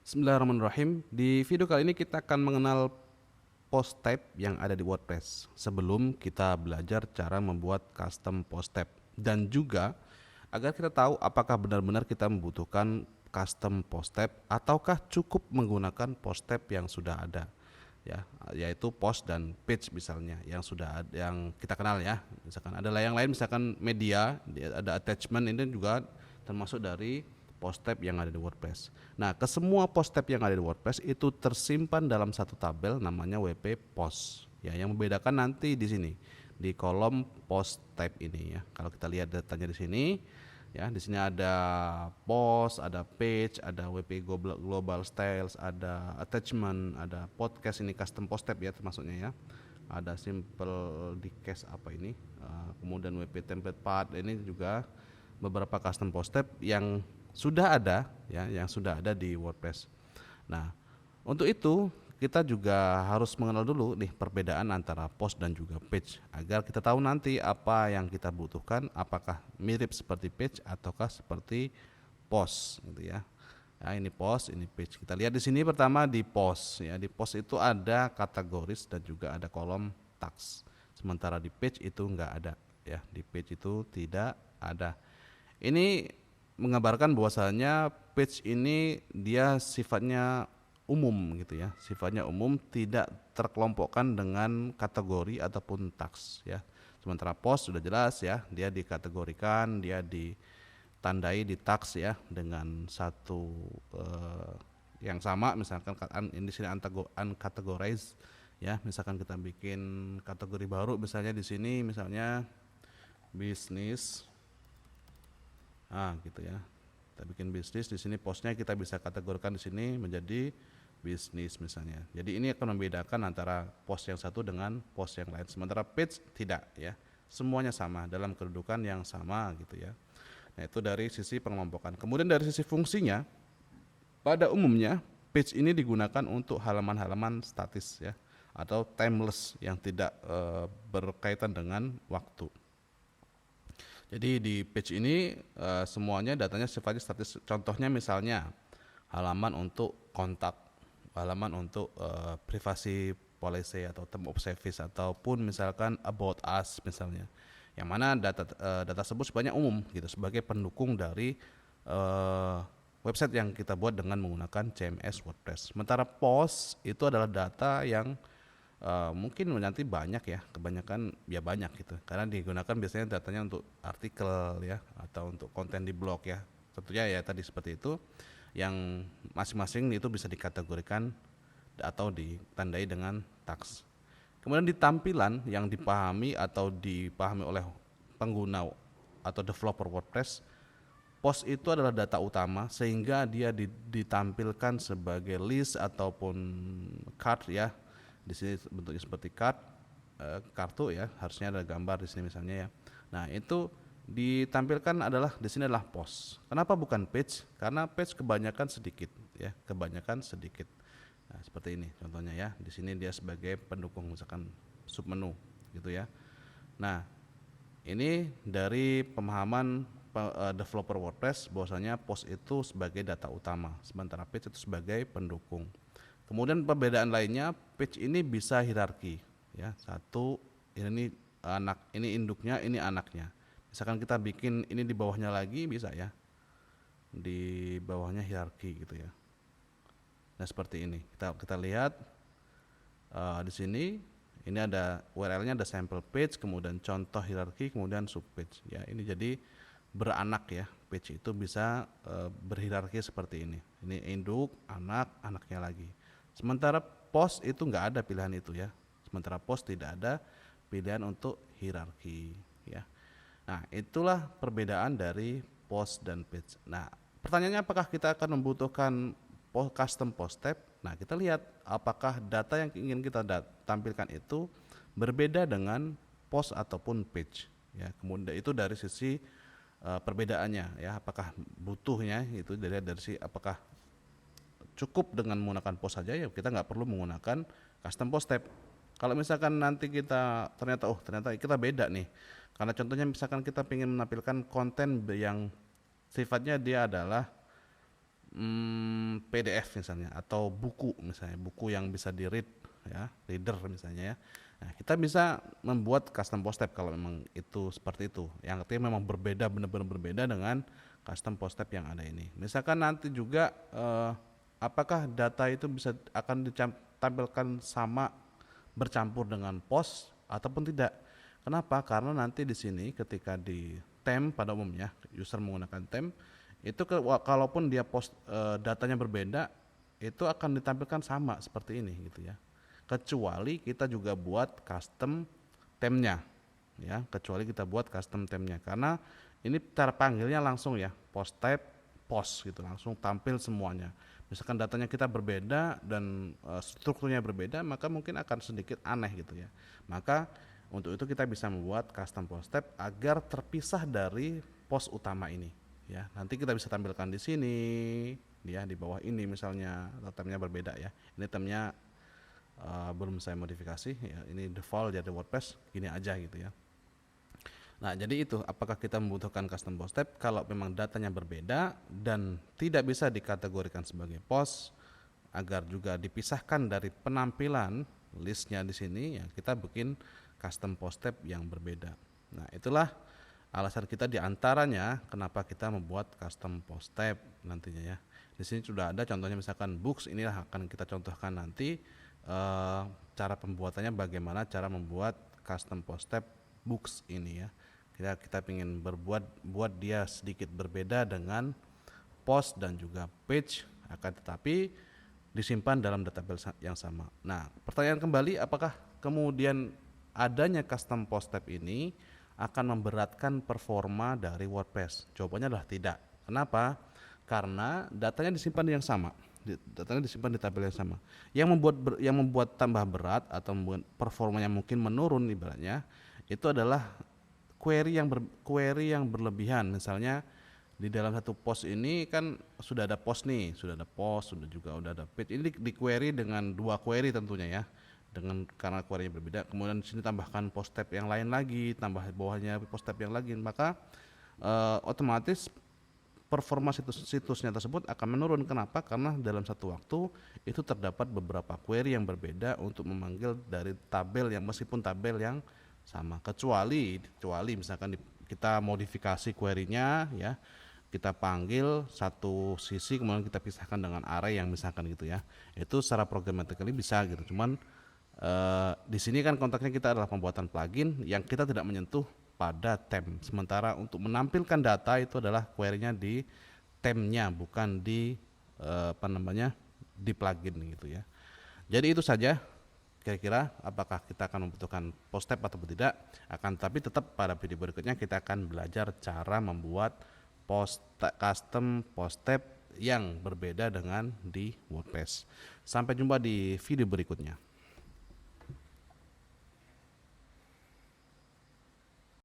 Bismillahirrahmanirrahim. Di video kali ini kita akan mengenal post type yang ada di WordPress sebelum kita belajar cara membuat custom post type, dan juga agar kita tahu apakah benar-benar kita membutuhkan custom post type ataukah cukup menggunakan post type yang sudah ada, ya, yaitu post dan page misalnya yang sudah ada, yang kita kenal ya. Misalkan ada yang lain, misalkan media, ada attachment, ini juga termasuk dari post type yang ada di WordPress. Nah, ke semua post type yang ada di WordPress itu tersimpan dalam satu tabel namanya WP Post. Ya, yang membedakan nanti di sini di kolom post type ini ya. Kalau kita lihat datanya di sini, ya, di sini ada post, ada page, ada WP Global Styles, ada attachment, ada podcast, ini custom post type ya termasuknya ya. Ada simple di case apa ini, kemudian WP template path, ini juga beberapa custom post type yang sudah ada ya, yang sudah ada di WordPress. Nah, untuk itu kita juga harus mengenal dulu nih perbedaan antara post dan juga page agar kita tahu nanti apa yang kita butuhkan, apakah mirip seperti page ataukah seperti post gitu ya. Nah, ini post, ini page. Kita lihat di sini pertama di post ya. Di post itu ada kategoris dan juga ada kolom tags. Sementara di page itu enggak ada ya. Di page itu tidak ada. Ini menggambarkan bahwasanya page ini dia sifatnya umum gitu ya, sifatnya umum, tidak terkelompokkan dengan kategori ataupun tags ya. Sementara post sudah jelas ya, dia dikategorikan, dia ditandai di tags ya dengan satu yang sama, misalkan di sini uncategorized ya. Misalkan kita bikin kategori baru, misalnya di sini misalnya bisnis. Ah, gitu ya. Kita bikin bisnis di sini, postnya kita bisa kategorikan di sini menjadi bisnis misalnya. Jadi ini akan membedakan antara post yang satu dengan post yang lain. Sementara page tidak ya. Semuanya sama dalam kedudukan yang sama gitu ya. Nah, itu dari sisi pengelompokan. Kemudian dari sisi fungsinya, pada umumnya page ini digunakan untuk halaman-halaman statis ya, atau timeless yang tidak berkaitan dengan waktu. Jadi di page ini semuanya datanya sifatnya statis. Contohnya misalnya halaman untuk kontak, halaman untuk privasi policy atau term of service, ataupun misalkan about us misalnya. Yang mana data tersebut sebenarnya umum gitu sebagai pendukung dari website yang kita buat dengan menggunakan CMS WordPress. Sementara post itu adalah data yang mungkin nanti banyak ya, kebanyakan ya banyak gitu, karena digunakan biasanya datanya untuk artikel ya, atau untuk konten di blog ya. Tentunya ya tadi seperti itu, yang masing-masing itu bisa dikategorikan atau ditandai dengan tags. Kemudian di tampilan yang dipahami atau dipahami oleh pengguna atau developer WordPress, post itu adalah data utama sehingga dia ditampilkan sebagai list ataupun card ya. Di sini bentuknya seperti kartu ya, harusnya ada gambar di sini misalnya ya. Nah, itu ditampilkan adalah di sini adalah post. Kenapa bukan page? Karena page kebanyakan sedikit ya, kebanyakan sedikit. Nah, seperti ini contohnya ya. Di sini dia sebagai pendukung misalkan submenu gitu ya. Nah, ini dari pemahaman developer WordPress bahwasanya post itu sebagai data utama, sementara page itu sebagai pendukung. Kemudian perbedaan lainnya, page ini bisa hierarki ya. Satu, ini anak, ini induknya, ini anaknya. Misalkan kita bikin ini di bawahnya lagi bisa ya. Di bawahnya hierarki gitu ya. Nah, seperti ini. Kita lihat di sini, ini ada URL-nya, ada sample page, kemudian contoh hierarki, kemudian subpage ya. Ini jadi beranak ya. Page itu bisa berhierarki seperti ini. Ini induk, anak, anaknya lagi. Sementara post itu nggak ada pilihan itu ya. Sementara post tidak ada pilihan untuk hierarki ya. Nah, itulah perbedaan dari post dan page. Nah, pertanyaannya apakah kita akan membutuhkan custom post type? Nah, kita lihat apakah data yang ingin kita tampilkan itu berbeda dengan post ataupun page ya. Kemudian itu dari sisi perbedaannya ya, apakah butuhnya itu dari sisi apakah cukup dengan menggunakan post saja ya, kita nggak perlu menggunakan custom post type. Kalau misalkan nanti kita ternyata kita beda nih, karena contohnya misalkan kita ingin menampilkan konten yang sifatnya dia adalah PDF misalnya atau buku misalnya, buku yang bisa di read ya, reader misalnya ya. Nah, kita bisa membuat custom post tab kalau memang itu seperti itu. Yang artinya memang berbeda, benar-benar berbeda dengan custom post tab yang ada ini. Misalkan nanti juga apakah data itu bisa akan ditampilkan sama bercampur dengan post ataupun tidak. Kenapa? Karena nanti di sini ketika di temp pada umumnya user menggunakan temp itu kalaupun dia post datanya berbeda itu akan ditampilkan sama seperti ini gitu ya. Kecuali kita juga buat custom temnya ya, kecuali kita buat custom temnya karena ini cara panggilnya langsung ya, post type post gitu, langsung tampil semuanya. Misalkan datanya kita berbeda dan strukturnya berbeda, maka mungkin akan sedikit aneh gitu ya. Maka untuk itu kita bisa membuat custom post tab agar terpisah dari post utama ini ya. Nanti kita bisa tampilkan di sini ya, di bawah ini misalnya tabnya berbeda ya. Ini tabnya belum saya modifikasi ya, ini default jadi WordPress gini aja gitu ya. Nah, jadi itu apakah kita membutuhkan custom post tab kalau memang datanya berbeda dan tidak bisa dikategorikan sebagai post, agar juga dipisahkan dari penampilan listnya di sini ya, kita bikin custom post tab yang berbeda. Nah, itulah alasan kita diantaranya kenapa kita membuat custom post tab nantinya ya. Di sini sudah ada contohnya, misalkan books, inilah akan kita contohkan nanti cara pembuatannya, bagaimana cara membuat custom post tab books ini ya. Kita ingin buat dia sedikit berbeda dengan post dan juga page, akan tetapi disimpan dalam database yang sama. Nah, pertanyaan kembali, apakah kemudian adanya custom post tab ini akan memberatkan performa dari WordPress? Jawabannya adalah tidak. Kenapa? Karena datanya disimpan yang sama. Datanya disimpan di tabel yang sama. Yang membuat tambah berat atau membuat performanya mungkin menurun ibaratnya, itu adalah query yang berlebihan. Misalnya di dalam satu post ini kan sudah ada post nih, sudah ada page. Ini di query dengan dua query tentunya ya, karena query-nya berbeda. Kemudian di sini tambahkan post tab yang lain lagi, tambah bawahnya post tab yang lagi, maka otomatis performa situsnya tersebut akan menurun. Kenapa? Karena dalam satu waktu itu terdapat beberapa query yang berbeda untuk memanggil dari tabel yang meskipun tabel yang sama, kecuali misalkan kita modifikasi query-nya ya, kita panggil satu sisi kemudian kita pisahkan dengan array yang misalkan gitu ya, itu secara programmatically bisa gitu. Cuman di sini kan konteksnya kita adalah pembuatan plugin yang kita tidak menyentuh pada temp, sementara untuk menampilkan data itu adalah query-nya di tempnya, bukan di di plugin gitu ya. Jadi itu saja kira-kira apakah kita akan membutuhkan post tab atau tidak. Akan tapi tetap pada video berikutnya kita akan belajar cara membuat custom post tab yang berbeda dengan di WordPress. Sampai jumpa di video berikutnya.